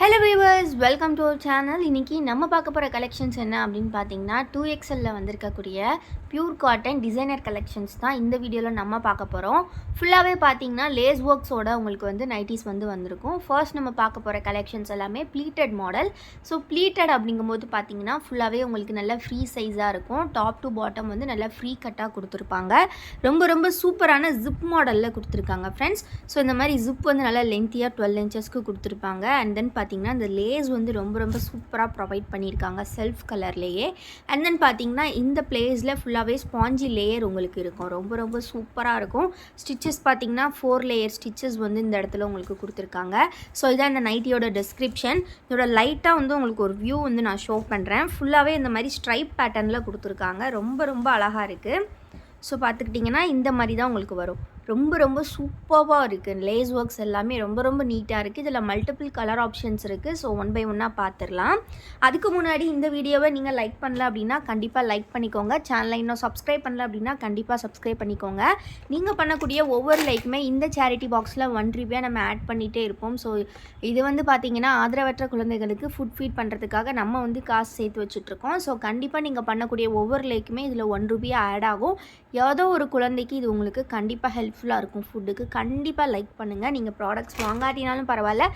Hello viewers, welcome to our channel. இன்றைக்கி நம்ம பார்க்க போகிற கலெக்ஷன்ஸ் என்ன அப்படின்னு பார்த்தீங்கன்னா 2XL வந்திருக்கக்கூடிய பியூர் காட்டன் டிசைனர் கலெக்ஷன்ஸ் தான் இந்த வீடியோவில் நம்ம பார்க்க போகிறோம். ஃபுல்லாகவே பார்த்தீங்கன்னா லேஸ் ஒர்க்ஸோட உங்களுக்கு வந்து நைட்டிஸ் வந்திருக்கும். ஃபர்ஸ்ட் நம்ம பார்க்க போகிற கலெக்ஷன்ஸ் எல்லாமே ப்ளீட்டட் மாடல். ஸோ ப்ளீட்டட் அப்படிங்கும்போது பார்த்தீங்கன்னா ஃபுல்லாகவே உங்களுக்கு நல்ல ஃப்ரீ சைஸாக இருக்கும். டாப் டு பாட்டம் வந்து நல்லா ஃப்ரீ கட்டாக கொடுத்துருப்பாங்க. ரொம்ப சூப்பரான ஜிப் மாடலில் கொடுத்துருக்காங்க ஃப்ரெண்ட்ஸ். ஸோ இந்த மாதிரி ஜிப் வந்து நல்லா லென்த்தியாக 12 இன்ச்சஸ்க்கு கொடுத்துருப்பாங்க. அண்ட் தென் பார்த்தீங்கன்னா இந்த லேஸ் வந்து ரொம்ப சூப்பராக ப்ரொவைட் பண்ணியிருக்காங்க செல்ஃப் கலர்லேயே. அண்ட் தென் பார்த்தீங்கன்னா இந்த பிளேஸில் ஃபுல்லாகவே ஸ்பாஞ்சி லேயர் உங்களுக்கு இருக்கும். ரொம்ப சூப்பராக இருக்கும். ஸ்டிச்சஸ் பார்த்தீங்கன்னா 4 லேயர் ஸ்டிச்சஸ் வந்து இந்த இடத்துல உங்களுக்கு கொடுத்துருக்காங்க. ஸோ இதான் இந்த நைட்டியோட டிஸ்கிரிப்ஷன். இதோட லைட்டாக வந்து உங்களுக்கு ஒரு வியூ வந்து நான் ஷோ பண்ணுறேன். ஃபுல்லாகவே இந்த மாதிரி ஸ்ட்ரைப் பேட்டர்னில் கொடுத்துருக்காங்க. ரொம்ப அழகாக இருக்குது. ஸோ பார்த்துக்கிட்டிங்கன்னா இந்த மாதிரி தான் உங்களுக்கு வரும். ரொம்ப சூப்பராக இருக்குது. லேஸ் ஒர்க்ஸ் எல்லாமே ரொம்ப நீட்டாக இருக்குது. இதில் மல்டிபிள் கலர் ஆப்ஷன்ஸ் இருக்குது. ஸோ ஒன் பை ஒன்னாக பார்த்துடலாம். அதுக்கு முன்னாடி இந்த வீடியோவை நீங்கள் லைக் பண்ணல அப்படின்னா கண்டிப்பாக லைக் பண்ணிக்கோங்க. சேனலை இன்னும் சப்ஸ்கிரைப் பண்ணல அப்படின்னா கண்டிப்பாக சப்ஸ்கிரைப் பண்ணிக்கோங்க. நீங்கள் பண்ணக்கூடிய ஒவ்வொரு லைக்குமே இந்த சேரிட்டி பாக்ஸில் 1 ரூபாய் நம்ம ஆட் பண்ணிகிட்டே இருப்போம். ஸோ இது வந்து பார்த்திங்கன்னா ஆதரவற்ற குழந்தைகளுக்கு ஃபுட் ஃபீட் பண்ணுறதுக்காக நம்ம வந்து காசு சேர்த்து வச்சுட்ருக்கோம். ஸோ கண்டிப்பாக நீங்கள் பண்ணக்கூடிய ஒவ்வொரு லைக்குமே இதில் 1 ரூபாய் ஆட் ஆகும். ஏதோ ஒரு குழந்தைக்கு இது உங்களுக்கு கண்டிப்பாக ஹெல்ப்ஃபுல்லாக இருக்கும். ஃபுட்டுக்கு கண்டிப்பாக லைக் பண்ணுங்கள். நீங்கள் ப்ராடக்ட்ஸ் வாங்காட்டினாலும் பரவாயில்ல,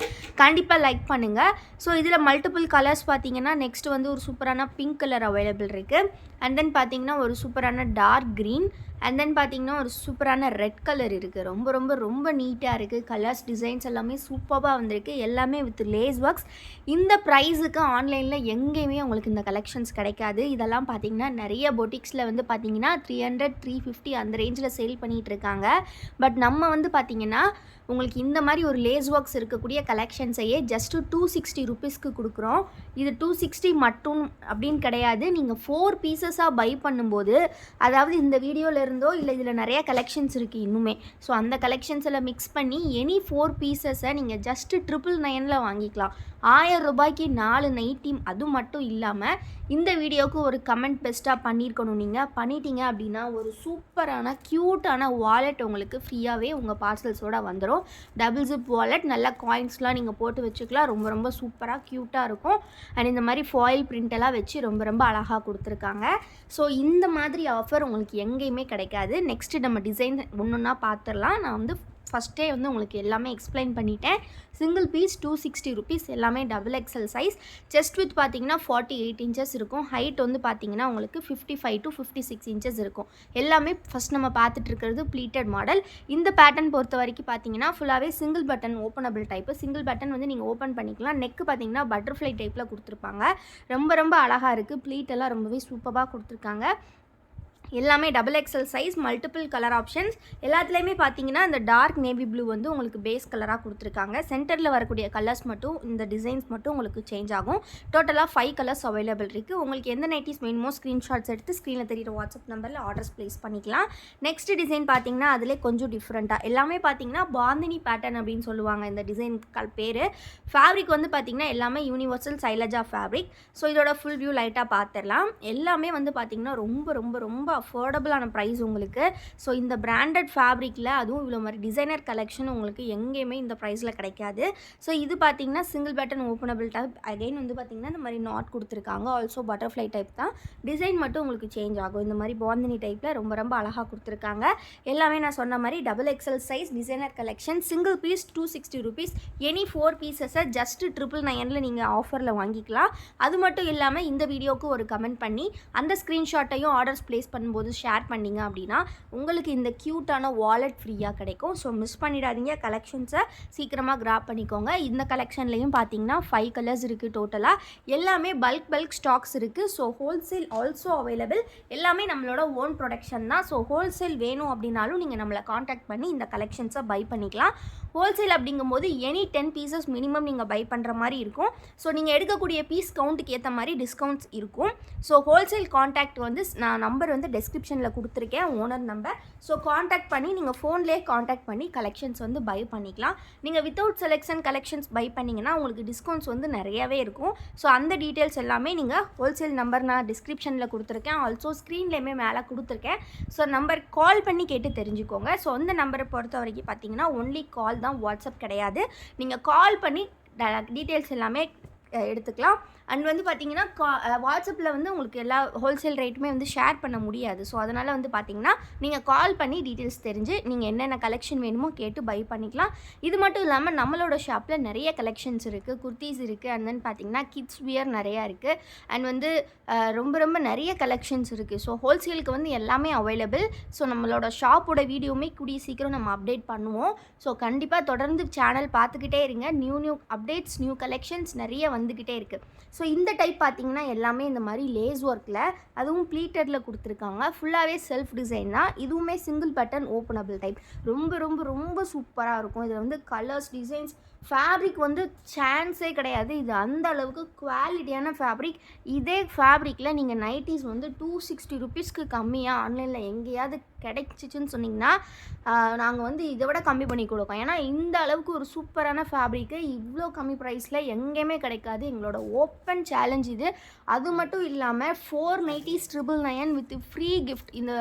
கண்டிப்பாக லைக் பண்ணுங்கள். ஸோ இதில் மல்டிபிள் கலர்ஸ் பார்த்தீங்கன்னா நெக்ஸ்ட் வந்து ஒரு சூப்பரான பிங்க் கலர் அவைலபிள் இருக்குது. அண்ட் தென் பார்த்தீங்கன்னா ஒரு சூப்பரான டார்க் க்ரீன், அண்ட் தென் பார்த்தீங்கன்னா ஒரு சூப்பரான ரெட் கலர் இருக்குது. ரொம்ப நீட்டாக இருக்குது. கலர்ஸ் டிசைன்ஸ் எல்லாமே சூப்பராக வந்திருக்கு. எல்லாமே வித் லேஸ் ஒர்க்ஸ். இந்த ப்ரைஸுக்கு ஆன்லைனில் எங்கேயுமே உங்களுக்கு இந்த கலெக்ஷன்ஸ் கிடைக்காது. இதெல்லாம் பார்த்தீங்கன்னா நிறைய பொட்டிக்ஸில் வந்து பார்த்தீங்கன்னா 300 350 அந்த ரேஞ்சில் சேல் பண்ணிகிட்டு இருக்காங்க. பட் நம்ம வந்து பார்த்தீங்கன்னா உங்களுக்கு இந்த மாதிரி ஒரு லேஸ் ஒர்க்ஸ் இருக்கக்கூடிய கலெக்ஷன்ஸையே ஜஸ்ட்டு 260 ருபீஸ்க்கு கொடுக்குறோம். இது 260 மட்டும் அப்படின்னு கிடையாது. நீங்கள் 4 பீசஸாக பை பண்ணும்போது, அதாவது இந்த வீடியோவில் இருந்தோ இல்லை இதில் நிறைய கலெக்ஷன்ஸ் இருக்குது இன்னுமே. ஸோ அந்த கலெக்ஷன்ஸில் மிக்ஸ் பண்ணி எனி 4 பீசஸை நீங்கள் ஜஸ்ட்டு 999 வாங்கிக்கலாம். 1000 ரூபாய்க்கு 4 நைட்டி. அது மட்டும் இல்லாமல் இந்த வீடியோவுக்கு ஒரு கமெண்ட் பெஸ்ட்டாக பண்ணியிருக்கணும். நீங்கள் பண்ணிட்டீங்க அப்படின்னா ஒரு சூப்பரான க்யூட்டான வாலெட் உங்களுக்கு ஃப்ரீயாகவே உங்கள் பார்சல்ஸோடு வந்துடும். டபுள் ஜிப் வாலெட், நல்ல காயின்ஸ்லாம் நீங்கள் போட்டு வச்சுக்கலாம். ரொம்ப சூப்பராக க்யூட்டாக இருக்கும். அண்ட் இந்த மாதிரி ஃபாயில் பிரிண்டெல்லாம் வச்சு ரொம்ப அழகாக கொடுத்துருக்காங்க. ஸோ இந்த மாதிரி ஆஃபர் உங்களுக்கு எங்கேயுமே கிடைக்காது. நெக்ஸ்ட்டு நம்ம டிசைன் ஒன்றா பார்த்துடலாம். நான் வந்து ஃபஸ்ட்டே வந்து உங்களுக்கு எல்லாமே எக்ஸ்பிளைன் பண்ணிட்டேன். Single piece 260 rupees. எல்லாமே XXL சைஸ். செஸ்ட் வித் பார்த்தீங்கன்னா 48 இன்ச்சஸ் இருக்கும். ஹைட் வந்து பார்த்தீங்கன்னா உங்களுக்கு 55 to 56 இன்ச்சஸ் இருக்கும். எல்லாமே ஃபஸ்ட் நம்ம பார்த்துட்டு இருக்கிறது ப்ளீட்டட் மாடல். இந்த பேட்டர்ன் பொறுத்த வரைக்கும் பார்த்தீங்கன்னா ஃபுல்லாகவே single button openable type. Single button வந்து நீங்கள் ஓப்பன் பண்ணிக்கலாம். நெக்கு பார்த்தீங்கன்னா பட்டர்ஃப்ளை டைப்பில் கொடுத்துருப்பாங்க. ரொம்ப அழகாக இருக்குது. ப்ளீட் எல்லாம் ரொம்பவே சூப்பராக கொடுத்துருக்காங்க. எல்லாமே XXL size, multiple colour options. எல்லாத்துலேயுமே பார்த்தீங்கன்னா இந்த டார்க் நேவி ப்ளூ வந்து உங்களுக்கு பேஸ் கலராக கொடுத்துருக்காங்க. சென்டரில் வரக்கூடிய கலர்ஸ் மட்டும், இந்த டிசைன்ஸ் மட்டும் உங்களுக்கு சேஞ்ச் ஆகும். டோட்டலாக 5 கலர்ஸ் அவைலபிள் இருக்குது. உங்களுக்கு எந்த நைட்டிஸ் வேணுமோ ஸ்க்ரீன்ஷாட்ஸ் எடுத்து ஸ்க்ரீனில் தெரியுற வாட்ஸ்அப் நம்பரில் ஆர்டர்ஸ் ப்ளேஸ் பண்ணிக்கலாம். நெக்ஸ்ட் டிசைன் பார்த்தீங்கன்னா அதிலே கொஞ்சம் டிஃப்ரெண்ட்டாக எல்லாமே பார்த்தீங்கன்னா பாந்தினி பேட்டர்ன் அப்படின்னு சொல்லுவாங்க இந்த டிசைன் பேர். ஃபேப்ரிக் வந்து பார்த்தீங்கன்னா எல்லாமே யூனிவர்சல் சைலஜா ஃபேப்ரிக். ஸோ இதோட ஃபுல் வியூ லைட்டாக பார்த்துடலாம். எல்லாமே வந்து பார்த்தீங்கன்னா ரொம்ப அஃபோர்டபுளான ப்ரைஸ் உங்களுக்கு. ஸோ இந்த பிராண்டட் ஃபேப்ரிக்கில் அதுவும் இவ்வளோ மாதிரி டிசைனர் கலெக்ஷன் உங்களுக்கு எங்கேயுமே இந்த ப்ரைஸில் கிடைக்காது. ஸோ இது பார்த்தீங்கன்னா single button openable type. Again வந்து பார்த்தீங்கன்னா இந்த மாதிரி நாட் கொடுத்துருக்காங்க. ஆல்சோ பட்டர்ஃப்ளை டைப் தான். டிசைன் மட்டும் உங்களுக்கு சேஞ்ச் ஆகும். இந்த மாதிரி பாந்தினி டைப்பில் ரொம்ப அழகாக கொடுத்துருக்காங்க. எல்லாமே நான் சொன்ன மாதிரி XXL size designer collection. Single piece 260 rupees. Any 4 பீசஸை ஜஸ்ட்டு 999 நீங்கள் ஆஃபரில் வாங்கிக்கலாம். அது மட்டும் இல்லாமல் இந்த வீடியோவுக்கு ஒரு கமெண்ட் பண்ணி அந்த ஸ்க்ரீன்ஷாட்டையும் ஆர்டர்ஸ் ப்ளேஸ் பண்ணும்போது ஷேர் பண்ணிங்க அப்படின்னா உங்களுக்கு இந்த க்யூட்டான வாலெட் ஃப்ரீயாக கிடைக்கும். ஸோ மிஸ் பண்ணிடாதீங்க. கலெக்ஷன்ஸை சீக்கிரமாக கிராப் பண்ணிக்கோங்க. இந்த கலெக்ஷன்லையும் பார்த்தீங்கன்னா 5 கலர்ஸ் இருக்குது டோட்டலாக. எல்லாமே பல்க் ஸ்டாக்ஸ் இருக்குது. So wholesale also available. எல்லாமே நம்மளோட ஓன் ப்ரொடக்ஷன் தான். ஸோ ஹோல்சேல் வேணும் அப்படின்னாலும் நீங்கள் நம்மளை காண்டாக்ட் பண்ணி இந்த கலெக்ஷன்ஸை பை பண்ணிக்கலாம். ஹோல்சேல் அப்படிங்கும்போது எனி 10 பீசஸ் மினிமம் நீங்கள் பை பண்ணுற மாதிரி இருக்கும். ஸோ நீங்கள் எடுக்கக்கூடிய பீஸ் கவுண்ட்டுக்கு ஏற்ற மாதிரி டிஸ்கவுண்ட்ஸ் இருக்கும். ஸோ ஹோல்சேல் காண்டாக்ட் வந்து நான் நம்பர் வந்து டிஸ்கிரிப்ஷனில் கொடுத்துருக்கேன், ஓனர் நம்பர். ஸோ காண்டாக்ட் பண்ணி நீங்கள் ஃபோன்லேயே காண்டாக்ட் பண்ணி கலெக்ஷன்ஸ் வந்து பை பண்ணிக்கலாம். நீங்கள் வித்தவுட் செலெக்ஷன் கலெக்ஷன்ஸ் பை பண்ணிங்கன்னா உங்களுக்கு டிஸ்கவுண்ட்ஸ் வந்து நிறையவே இருக்கும். ஸோ அந்த டீட்டெயில்ஸ் எல்லாமே நீங்கள் ஹோல்சேல் நம்பர் நான் டிஸ்கிரிப்ஷனில் கொடுத்துருக்கேன். ஆல்சோ ஸ்க்ரீன்லேயுமே மேலே கொடுத்துருக்கேன். ஸோ நம்பர் கால் பண்ணி கேட்டு தெரிஞ்சுக்கோங்க. ஸோ அந்த நம்பரை பொறுத்த வரைக்கும் பார்த்தீங்கன்னா ஒன்லி கால் தான், வாட்ஸ்அப் கிடையாது. நீங்கள் கால் பண்ணி டீட்டெயில்ஸ் எல்லாமே எடுத்துக்கலாம். அண்ட் வந்து பார்த்தீங்கன்னா வாட்ஸ்அப்பில் வந்து உங்களுக்கு எல்லா ஹோல்சேல் ரேட்டுமே வந்து ஷேர் பண்ண முடியாது. ஸோ அதனால் வந்து பார்த்தீங்கன்னா நீங்கள் கால் பண்ணி டீட்டெயில்ஸ் தெரிஞ்சு நீங்கள் என்னென்ன கலெக்ஷன் வேணுமோ கேட்டு பை பண்ணிக்கலாம். இது மட்டும் இல்லாமல் நம்மளோட ஷாப்பில் நிறைய கலெக்ஷன்ஸ் இருக்குது, குர்த்தீஸ் இருக்குது, அண்ட் தென் பார்த்தீங்கன்னா கிட்ஸ் வியர் நிறையா இருக்குது. அண்ட் வந்து ரொம்ப ரொம்ப நிறைய கலெக்ஷன்ஸ் இருக்குது. ஸோ ஹோல்சேலுக்கு வந்து எல்லாமே அவைலபிள். ஸோ நம்மளோட ஷாப்போட வீடியோவுமே கூடிய சீக்கிரம் நம்ம அப்டேட் பண்ணுவோம். ஸோ கண்டிப்பாக தொடர்ந்து சேனல் பார்த்துக்கிட்டே இருங்க. நியூ அப்டேட்ஸ், நியூ கலெக்ஷன்ஸ் நிறைய வந்துக்கிட்டே இருக்குது. ஸோ இந்த டைப் பார்த்தீங்கன்னா எல்லாமே இந்த மாதிரி லேஸ் ஒர்க்கில், அதுவும் ப்ளீட்டடில் கொடுத்துருக்காங்க. ஃபுல்லாகவே செல்ஃப் டிசைன் தான். இதுவுமே சிங்கிள் பட்டன் ஓப்பனபிள் டைப். ரொம்ப ரொம்ப ரொம்ப சூப்பராக இருக்கும். இதில் வந்து கலர்ஸ், டிசைன்ஸ், ஃபேப்ரிக் வந்து சான்ஸே கிடையாது. இது அந்த அளவுக்கு குவாலிட்டியான ஃபேப்ரிக். இதே ஃபேப்ரிக்கில் நீங்கள் நைட்டிஸ் வந்து 260 ருபீஸ்க்கு கம்மியாக ஆன்லைனில் எங்கேயாவது கிடைச்சிச்சின்னு சொன்னிங்கன்னா நாங்கள் வந்து இதை விட கம்மி பண்ணி கொடுக்கோம். ஏன்னா இந்த அளவுக்கு ஒரு சூப்பரான ஃபேப்ரிக்கு இவ்வளோ கம்மி ப்ரைஸில் எங்கேயுமே கிடைக்காது. எங்களோட ஓப்பன் சேலஞ்ச் இது. அது மட்டும் இல்லாமல் 4 நைட்டிஸ் 999 வித் ஃப்ரீ கிஃப்ட். இந்த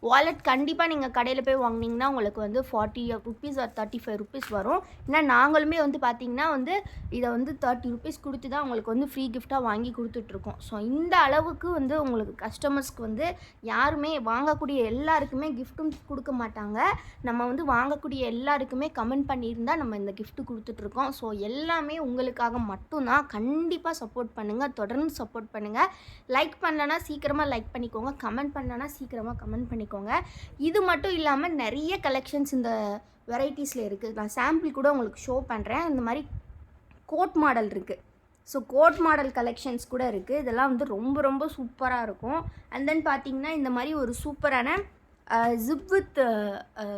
வாலெட் கண்டிப்பாக நீங்கள் கடையில் போய் வாங்கினீங்கன்னா உங்களுக்கு வந்து 40 ருபீஸ் ஆர் 35 ருபீஸ் வரும். ஏன்னா நாங்களுமே வந்து பார்த்திங்கன்னா வந்து இதை வந்து 30 ருபீஸ் கொடுத்து தான் உங்களுக்கு வந்து ஃப்ரீ கிஃப்டாக வாங்கி கொடுத்துட்ருக்கோம். ஸோ இந்த அளவுக்கு வந்து உங்களுக்கு கஸ்டமர்ஸ்க்கு வந்து யாருமே வாங்கக்கூடிய எல்லாருக்குமே கிஃப்ட்டும் கொடுக்க மாட்டாங்க. நம்ம வந்து வாங்கக்கூடிய எல்லாருக்குமே கமெண்ட் பண்ணியிருந்தால் நம்ம இந்த கிஃப்ட்டு கொடுத்துட்ருக்கோம். ஸோ எல்லாமே உங்களுக்காக மட்டும்தான். கண்டிப்பாக சப்போர்ட் பண்ணுங்கள், தொடர்ந்து சப்போர்ட் பண்ணுங்கள். லைக் பண்ணலன்னா சீக்கிரமாக லைக் பண்ணிக்கோங்க, கமெண்ட் பண்ணலன்னா சீக்கிரமாக கமெண்ட் பண்ணிக்கோங்க. இது மட்டும் இல்லாமல் நிறைய கலெக்ஷன்ஸ் இந்த வெரைட்டிஸில் இருக்குது. நான் சாம்பிள் கூட உங்களுக்கு ஷோ பண்ணுறேன். இந்த மாதிரி கோட் மாடல் இருக்குது. ஸோ கோட் மாடல் கலெக்ஷன்ஸ் கூட இருக்குது. இதெல்லாம் வந்து ரொம்ப ரொம்ப சூப்பராக இருக்கும். அண்ட் தென் பார்த்திங்கன்னா இந்த மாதிரி ஒரு சூப்பரான ஜிப் வித்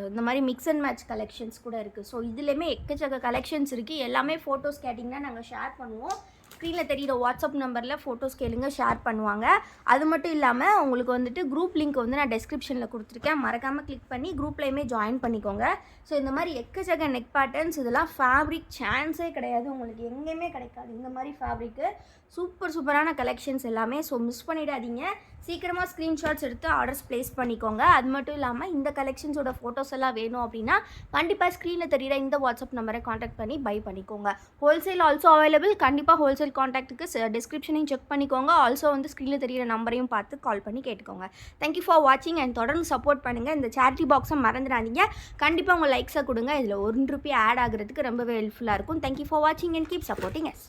இந்த மாதிரி மிக்ஸ் அண்ட் மேட்ச் கலெக்ஷன்ஸ் கூட இருக்குது. ஸோ இதுலேயுமே எக்கச்சக்க கலெக்ஷன்ஸ் இருக்குது. எல்லாமே ஃபோட்டோஸ் கேட்டிங்கன்னா நாங்கள் ஷேர் பண்ணுவோம். ஸ்க்ரீனில் தெரியிற வாட்ஸ்அப் நம்பரில் ஃபோட்டோஸ் கேளுங்க, ஷேர் பண்ணுவாங்க. அது மட்டும் இல்லாமல் உங்களுக்கு வந்துட்டு குரூப் லிங்க் வந்து நான் டெஸ்கிரிப்ஷனில் கொடுத்துருக்கேன். மறக்காமல் கிளிக் பண்ணி குரூப்லேயுமே ஜாயின் பண்ணிக்கோங்க. ஸோ இந்த மாதிரி எக்கச்சக்க நெக் பேட்டர்ன்ஸ், இதெல்லாம் ஃபேப்ரிக் சான்ஸே கிடையாது, உங்களுக்கு எங்கேயுமே கிடைக்காது இந்த மாதிரி ஃபேப்ரிக்கு. சூப்பரான கலெக்ஷன்ஸ் எல்லாமே. ஸோ மிஸ் பண்ணிடாதீங்க. சீக்கிரமாக ஸ்க்ரீன்ஷாட்ஸ் எடுத்து ஆர்டர்ஸ் ப்ளேஸ் பண்ணிக்கோங்க. அது மட்டும் இல்லாமல் இந்த கலெக்ஷன்ஸோட ஃபோட்டோஸ் எல்லாம் வேணும் அப்படின்னா கண்டிப்பாக ஸ்க்ரீனில் தெரியிற இந்த வாட்ஸ்அப் நம்பரை காண்டாக்ட் பண்ணி பை பண்ணிக்கோங்க. Wholesale also available. கண்டிப்பாக ஹோல்சேல் காண்டாக்ட்டுக்கு டிஸ்கிரிப்ஷனையும் செக் பண்ணிக்கோங்க. ஆல்சோ வந்து ஸ்க்ரீனில் தெரியிற நம்பரையும் பார்த்து கால் பண்ணி கேட்டுக்கோங்க. தேங்க்யூ ஃபார் வாட்சிங் அண்ட் தொடர்ந்து சப்போர்ட் பண்ணுங்கள். இந்த சேரிட்டி பாக்ஸை மறந்துடாதீங்க. கண்டிப்பாக உங்கள் லைக்ஸை கொடுங்க. இதில் 1 ரூபி ஆட் ஆகிறதுக்கு ரொம்பவே ஹெல்ப்ஃபுல்லாக இருக்கும். தேங்க்யூ ஃபார் வாட்சிங் அண்ட் கீப் சப்போர்ட்டிங் எஸ்.